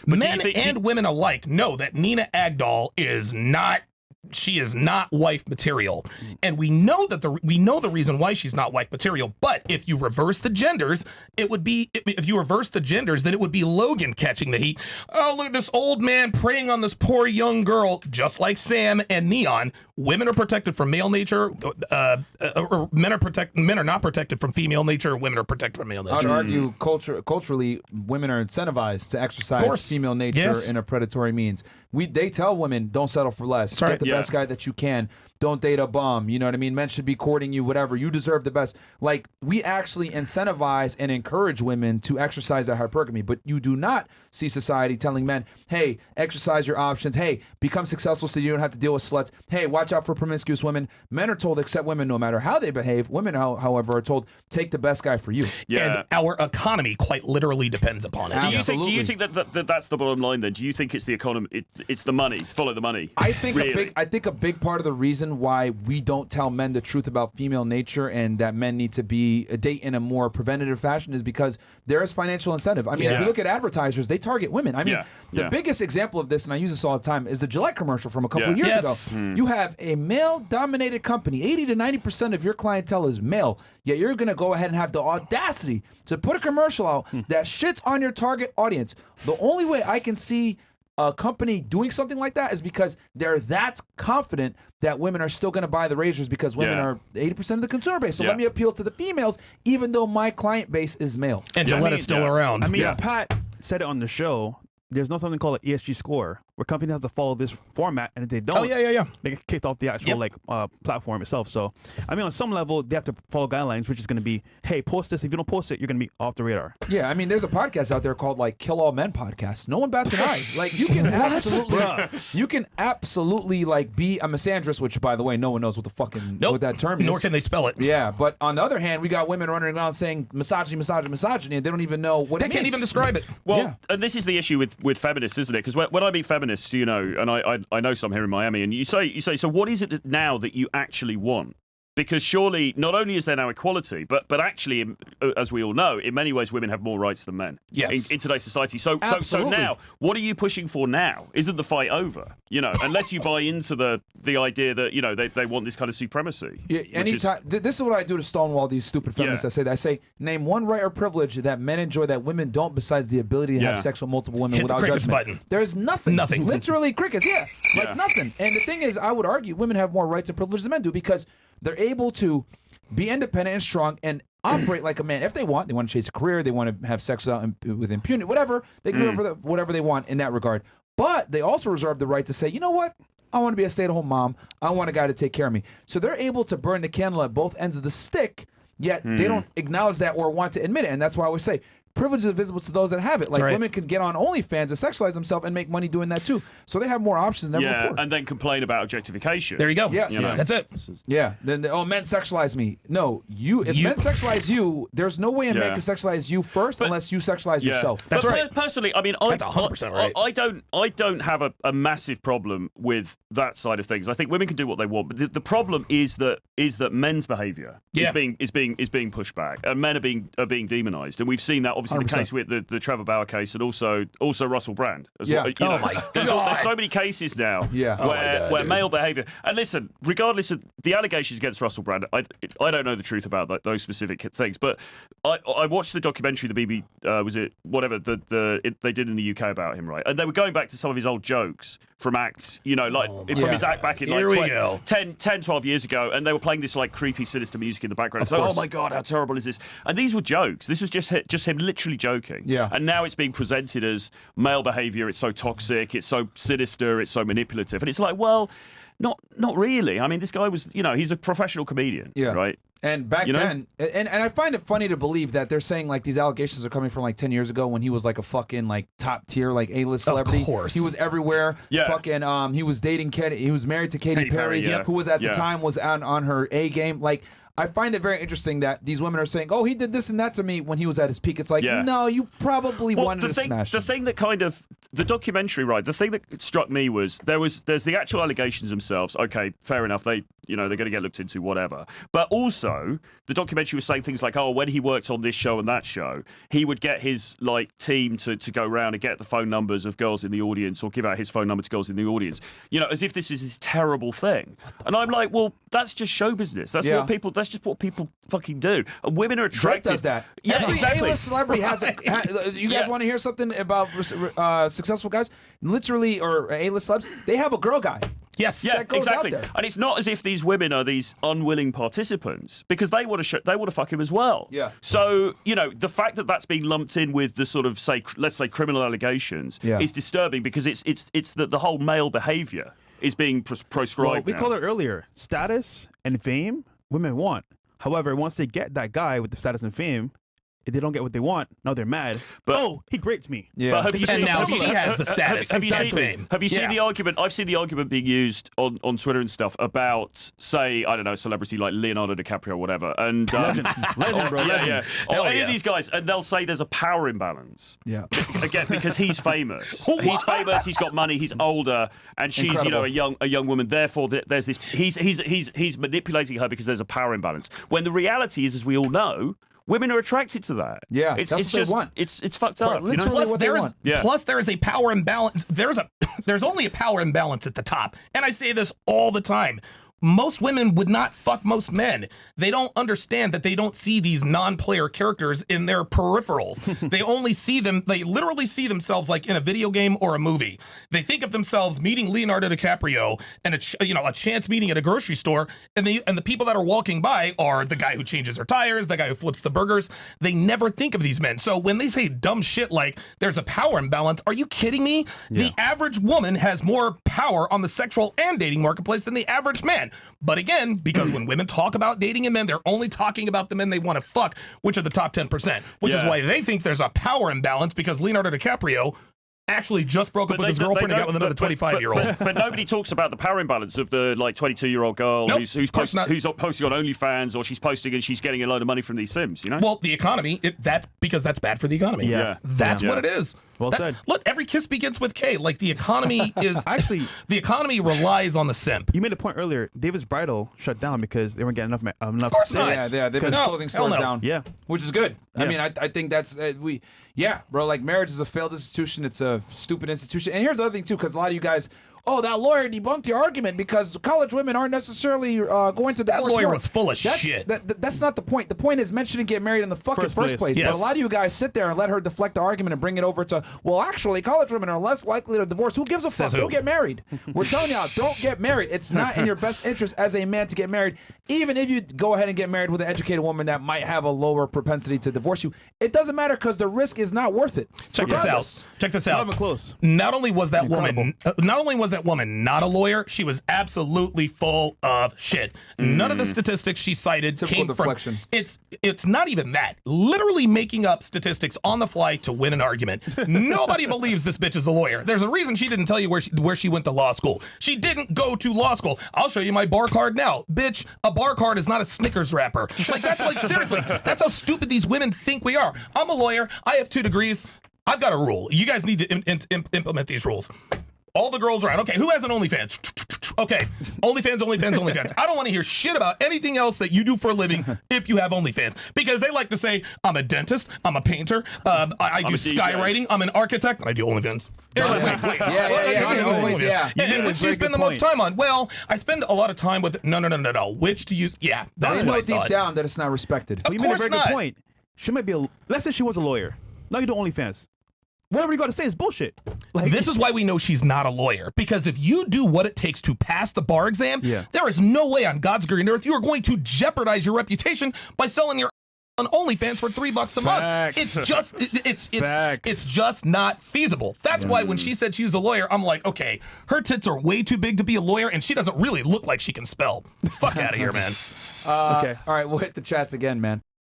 But men and women alike know that Nina Agdal is not. She is not wife material, and we know that the reason why she's not wife material. But if you reverse the genders, it would be then it would be Logan catching the heat. Oh, look at this old man preying on this poor young girl, just like Sam and Neon. Women are protected from male nature, or men are not protected from female nature. Women are protected from male nature. I'd argue culturally, women are incentivized to exercise female nature in a predatory means. They tell women, don't settle for less. Get the best guy that you can. Don't date a bum. You know what I mean? Men should be courting you, whatever. You deserve the best. Like, we actually incentivize and encourage women to exercise their hypergamy, but you do not see society telling men, hey, exercise your options. Hey, become successful so you don't have to deal with sluts. Hey, watch out for promiscuous women. Men are told accept women no matter how they behave. Women, however, are told take the best guy for you. Yeah. And our economy quite literally depends upon it. Do you think that that's the bottom line then? Do you think it's the economy? It's the money. Follow the money. I think a big part of the reason why we don't tell men the truth about female nature and that men need to date in a more preventative fashion is because there is financial incentive. I mean, if you look at advertisers, they target women. I mean, the biggest example of this, and I use this all the time, is the Gillette commercial from a couple of years ago. You have a male-dominated company. 80 to 90% of your clientele is male, yet you're going to go ahead and have the audacity to put a commercial out that shits on your target audience. The only way I can see a company doing something like that is because they're that confident that women are still going to buy the razors because women are 80% of the consumer base. So let me appeal to the females, even though my client base is male. And Gillette is still around. I mean, Pat said it on the show. There's no something called an ESG score where companies have to follow this format, and if they don't, they get kicked off the actual platform itself. So, I mean, on some level, they have to follow guidelines, which is going to be, hey, post this. If you don't post it, you're going to be off the radar. Yeah, I mean, there's a podcast out there called like Kill All Men Podcast. No one bats an eye. Like you can absolutely like be a misandrist, which by the way, no one knows what the fucking what that term is. Nor can they spell it. Yeah, but on the other hand, we got women running around saying misogyny, and they don't even know what it means. They can't even describe it. Well, and this is the issue with feminists, isn't it? Because when I meet feminists, you know, and I know some here in Miami, and you say, so what is it now that you actually want? Because surely, not only is there now equality, but actually, as we all know, in many ways, women have more rights than men. Yes. In today's society. So now, what are you pushing for now? Isn't the fight over? You know, unless you buy into the idea that, you know, they want this kind of supremacy. Yeah, anytime. This is what I do to stonewall these stupid feminists. I say, name one right or privilege that men enjoy that women don't, besides the ability to have sex with multiple women without judgment. Button. There's nothing. Nothing. Literally crickets. Nothing. And the thing is, I would argue women have more rights and privileges than men do because they're able to be independent and strong and operate like a man. If they want to chase a career, they want to have sex with impunity, whatever, they can do whatever they want in that regard. But they also reserve the right to say, you know what? I want to be a stay-at-home mom. I want a guy to take care of me. So they're able to burn the candle at both ends of the stick, yet they don't acknowledge that or want to admit it. And that's why I always say, privilege is visible to those that have it. Like women can get on OnlyFans and sexualize themselves and make money doing that too. So they have more options than ever before. And then complain about objectification. There you go. Yes. You know? That's it. Yeah. Then men sexualize me. No, if men sexualize you, there's no way a man can sexualize you first unless you sexualize yourself. That's right. Personally, I mean, that's 100% right. I don't have a massive problem with that side of things. I think women can do what they want, but the problem is that men's behaviour is being pushed back, and men are being demonised, and we've seen that obviously 100%. The case with the Trevor Bauer case, and also Russell Brand as well. You know, my God. There's so many cases now where male behaviour. And listen, regardless of the allegations against Russell Brand, I don't know the truth about those specific things, but I watched the documentary, the BBC, was it whatever they did in the UK about him, right? And they were going back to some of his old jokes from acts, you know, like from his act back in like 10, 12 years ago, and they were playing this like creepy, sinister music in the background. So, oh my God, how terrible is this? And these were jokes. This was just him literally joking. Yeah. And now it's being presented as male behaviour. It's so toxic. It's so sinister. It's so manipulative. And it's like, well, not really. I mean, this guy was, you know, he's a professional comedian, right? And back then, and I find it funny to believe that they're saying like these allegations are coming from like 10 years ago when he was like a fucking like top tier like A-list celebrity. Of course, he was everywhere. Yeah, fucking he was dating he was married to Katy Perry, who was at the time was on her A game. Like, I find it very interesting that these women are saying, oh, he did this and that to me when he was at his peak. It's like, no, you probably wanted to smash him. The thing that kind of the documentary, right? The thing that struck me was there's the actual allegations themselves. Okay, fair enough. They're going to get looked into, whatever. But also, the documentary was saying things like, oh, when he worked on this show and that show, he would get his team to go around and get the phone numbers of girls in the audience, or give out his phone number to girls in the audience. As if this is this terrible thing. And I'm like, well, that's just show business. That's That's just what people fucking do. And women are attracted. Drake does that. Yeah, Every exactly. A-list celebrity has you guys want to hear something about successful guys? Literally, or A-list celebs, they have a girl guy. Yes, yeah, that goes exactly. out there. And it's not as if these women are these unwilling participants, because they want to fuck him as well. Yeah. So the fact that that's being lumped in with the sort of let's say criminal allegations is disturbing, because it's that the whole male behaviour is being proscribed. Well, we now. called it earlier, status and fame. Women want. However, once they get that guy with the status and fame, if they don't get what they want, now they're mad. But he grates me. Yeah. But have you And seen, now she has the status Have you and seen, fame. have you seen Yeah. the argument? I've seen the argument being used on Twitter and stuff about, say, I don't know, a celebrity like Leonardo DiCaprio or whatever, and Legend, bro. yeah, or Hell any yeah. of these guys, and they'll say there's a power imbalance. Yeah. Again, because he's famous. He's famous. He's got money. He's older, and she's Incredible. a young woman. Therefore, there's this. He's manipulating her because there's a power imbalance. When the reality is, as we all know, women are attracted to that. Yeah, it's that's what they just want. it's fucked up. literally Plus, what they want. plus there is a power imbalance. There's only a power imbalance at the top, and I say this all the time. Most women would not fuck most men. They don't understand that they don't see these non-player characters in their peripherals. They only see them, they literally see themselves like in a video game or a movie. They think of themselves meeting Leonardo DiCaprio and a chance meeting at a grocery store, and the people that are walking by are the guy who changes their tires, the guy who flips the burgers. They never think of these men. So when they say dumb shit like there's a power imbalance, are you kidding me? The average woman has more power on the sexual and dating marketplace than the average man. But again, because when women talk about dating and men, they're only talking about the men they want to fuck, which are the top 10%, which is why they think there's a power imbalance, because Leonardo DiCaprio actually just broke up with his girlfriend and got with another 25-year-old. But nobody talks about the power imbalance of the 22-year-old girl Nope, who's posting on OnlyFans, or she's posting and she's getting a load of money from these Sims. Well, the economy, that's because that's bad for the economy. Yeah. That's what it is. Well said. Look, every kiss begins with K. Like, the economy is Actually, the economy relies on the simp. you made a point earlier. David's Bridal shut down because they weren't getting enough. Of course sales. not. Yeah, they've been No, closing hell stores no. down. Yeah. Which is good. I Yeah. mean, I think that's bro. Like, marriage is a failed institution. It's a stupid institution. And here's the other thing too, because a lot of you guys, that lawyer debunked the argument because college women aren't necessarily going to divorce. That lawyer more. was full of shit. That's not the point. The point is mentioning get married in the fucking first place. Yes. But a lot of you guys sit there and let her deflect the argument and bring it over to, well, actually, college women are less likely to divorce. Who gives a fuck? Says who? Don't get married. We're telling y'all, don't get married. It's not in your best interest as a man to get married. Even if you go ahead and get married with an educated woman that might have a lower propensity to divorce you, it doesn't matter because the risk is not worth it. Check this out. Check this out. Not even close. Not only was that woman not a lawyer, she was absolutely full of shit. None of the statistics she cited came deflection. from. It's not even that. Literally making up statistics on the fly to win an argument. Nobody believes this bitch is a lawyer. There's a reason she didn't tell you where she went to law school. She didn't go to law school. I'll show you my bar card now, bitch. A bar card is not a Snickers wrapper. Seriously. That's how stupid these women think we are. I'm a lawyer. I have 2 degrees. I've got a rule. You guys need to implement these rules. All the girls around. Okay, who has an OnlyFans? Okay, OnlyFans. I don't want to hear shit about anything else that you do for a living if you have OnlyFans. Because they like to say, I'm a dentist, I'm a painter, I do skywriting, I'm an architect, and I do OnlyFans. Wait. Yeah. And which do you spend the most time on? Well, I spend a lot of time with, no. Which to use? Yeah, that's what I deep thought. down that it's not respected. Of You made a course very not. good point. She might be let's say she was a lawyer. Now you do OnlyFans. Whatever you got to say is bullshit. Like, This is why we know she's not a lawyer. Because if you do what it takes to pass the bar exam, there is no way on God's green earth you are going to jeopardize your reputation by selling your on OnlyFans for $3 a month. It's just not feasible. That's why when she said she was a lawyer, I'm like, okay, her tits are way too big to be a lawyer, and she doesn't really look like she can spell. Fuck out of here, man. Okay. All right, we'll hit the chats again, man.